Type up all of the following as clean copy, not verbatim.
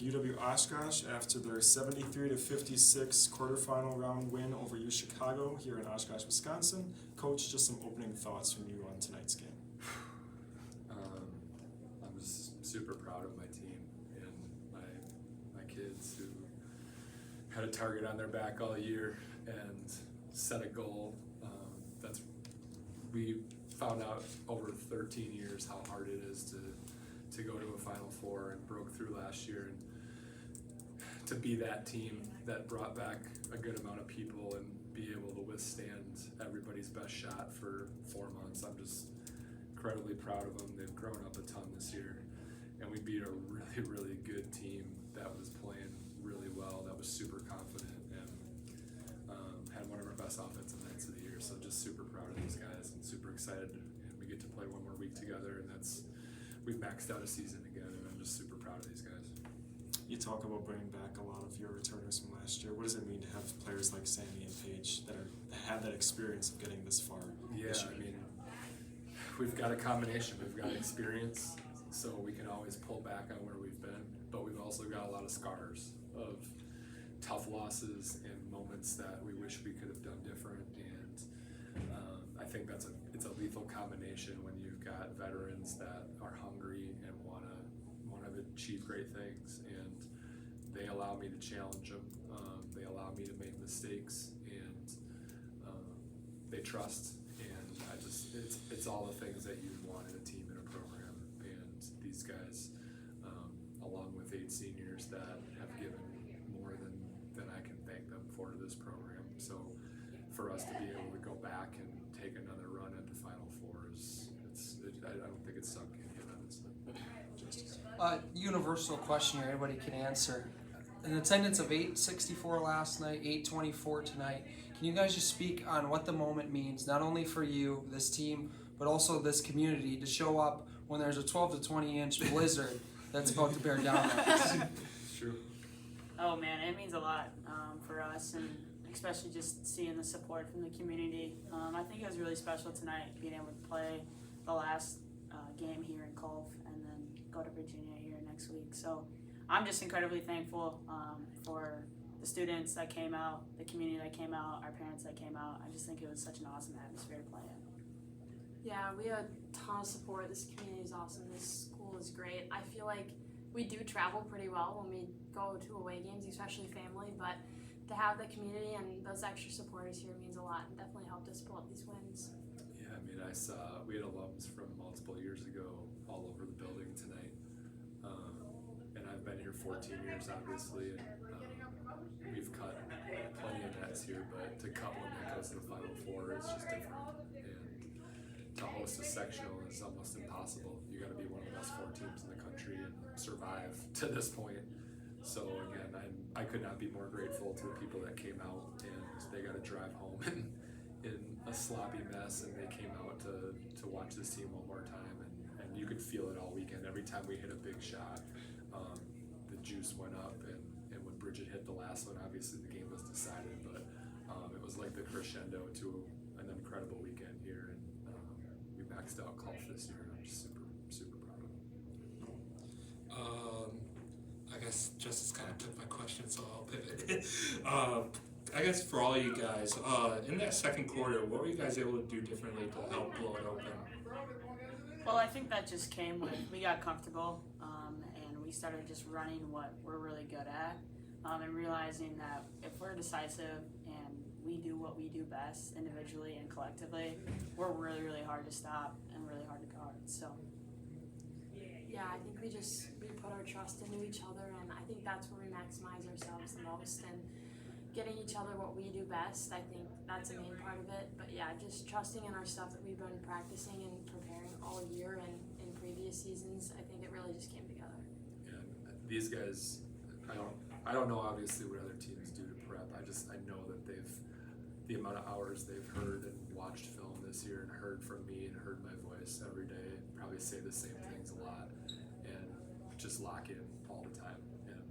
UW-Oshkosh after their 73-56 quarterfinal round win over U-Chicago here in Oshkosh, Wisconsin. Coach, just some opening thoughts from you on tonight's game. I'm just super proud of my team and my kids who had a target on their back all year and set a goal. We found out over 13 years how hard it is to go to a Final Four, and broke through last year, and to be that team that brought back a good amount of people and be able to withstand everybody's best shot for 4 months. I'm just incredibly proud of them. They've grown up a ton this year, and we beat a really, really good team that was playing really well, that was super confident, and had one of our best offensive nights of the year. So just super proud of these guys and super excited, and we get to play one more week together, and we've maxed out a season again, and I'm just super proud of these guys. You talk about bringing back a lot of your returners from last year. What does it mean to have players like Sammy and Paige that have that experience of getting this far? Yeah, I mean, we've got a combination. We've got experience, so we can always pull back on where we've been, but we've also got a lot of scars of tough losses and moments that we wish we could have done different, and I think it's a lethal combination when you've got veterans that are hungry and want to achieve great things, and they allow me to challenge them. They allow me to make mistakes, and they trust, and it's all the things that you want in a team and a program. And these guys, along with 8 seniors that have given more than I can thank them for to this program. So for us to be able to go back and take another run at the Final Four I don't think it's sunk in yet, honestly. Universal question here, everybody can answer. An attendance of 864 last night, 824 tonight. Can you guys just speak on what the moment means, not only for you, this team, but also this community, to show up when there's a 12 to 20 inch blizzard that's about to bear down on us? It's true. Oh man, it means a lot for us, and especially just seeing the support from the community. I think it was really special tonight being able to play the last game here in Culf and then go to Virginia here next week. So I'm just incredibly thankful for the students that came out, the community that came out, our parents that came out. I just think it was such an awesome atmosphere to play in. Yeah, we had a ton of support. This community is awesome. This school is great. I feel like we do travel pretty well when we go to away games, especially family, but to have the community and those extra supporters here means a lot, and definitely helped us pull up these wins. Yeah, I mean, we had alums from multiple years ago all over the building tonight, and I've been here 14 years, obviously, and we've cut plenty of nets here, but to cut one that goes to the Final Four is just different, and to host a sectional is almost impossible. You got to be one of the best 4 teams in the country and survive to this point. So again, I could not be more grateful to the people that came out, and they got to drive home in a sloppy mess, and they came out to watch this team one more time, and you could feel it all weekend. Every time we hit a big shot, the juice went up, and when Bridget hit the last one, obviously the game was decided, but it was like the crescendo to an incredible weekend here, and we maxed out Culf this year, and I'm just super proud of it. I guess Justice kind of took my question, so I'll pivot. I guess for all you guys, in that second quarter, what were you guys able to do differently to help blow it open? Well, I think that just came with, we got comfortable, and we started just running what we're really good at, and realizing that if we're decisive and we do what we do best individually and collectively, we're really, really hard to stop and really hard to guard. So Yeah, I think we put our trust into each other, and I think that's where we maximize ourselves the most, and getting each other what we do best. I think that's a main part of it. But yeah, just trusting in our stuff that we've been practicing and preparing all year and in previous seasons. I think it really just came together. Yeah, these guys, I don't know obviously what other teams do to prep. I know that the amount of hours they've heard and watched film this year and heard from me and heard my voice every day, probably say the same things a lot, and just lock in all the time. And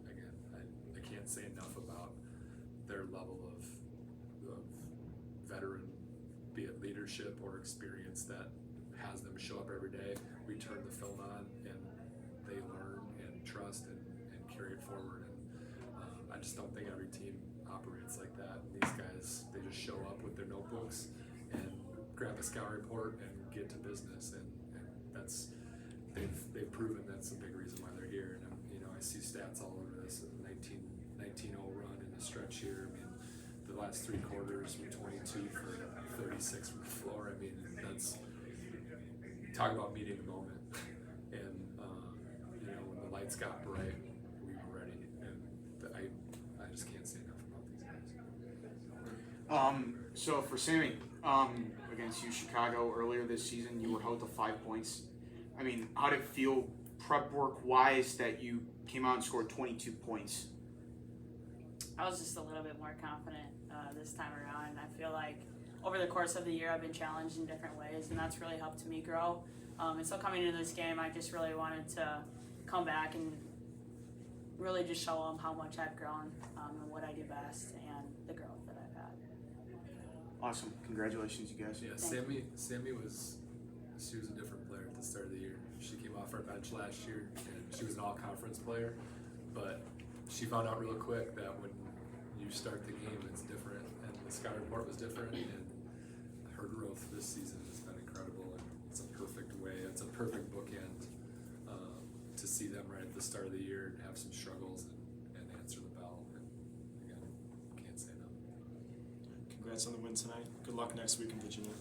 again, I can't say enough about their level of veteran, be it leadership or experience, that has them show up every day. We turn the film on, and they learn and trust and forward. And I just don't think every team operates like that. These guys, they just show up with their notebooks and grab a scout report and get to business. And that's they've proven that's a big reason why they're here. And I see stats all over this. 19-0 run in the stretch here. I mean, the last 3 quarters were 22 for 36 from the floor. I mean, that's talk about meeting the moment. And when the lights got bright, we were ready. And I just can't say enough about these guys. So for Sammy, against UW-Chicago earlier this season, you were held to 5 points. I mean, how did it feel prep work wise that you came out and scored 22 points? I was just a little bit more confident this time around. I feel like over the course of the year I've been challenged in different ways, and that's really helped me grow. And so coming into this game, I just really wanted to come back and really just show them how much I've grown and what I do best and the growth that I've had. Awesome. Congratulations, you guys. Yeah, Sammy was a different player at the start of the year. She came off our bench last year, and she was an all-conference player, but she found out real quick that when you start the game, it's different, and the scout report was different, and her growth this season has been incredible, and it's a perfect bookend to see them right at the start of the year and have some struggles and answer the bell. And again, can't say no. Congrats on the win tonight. Good luck next week in Virginia.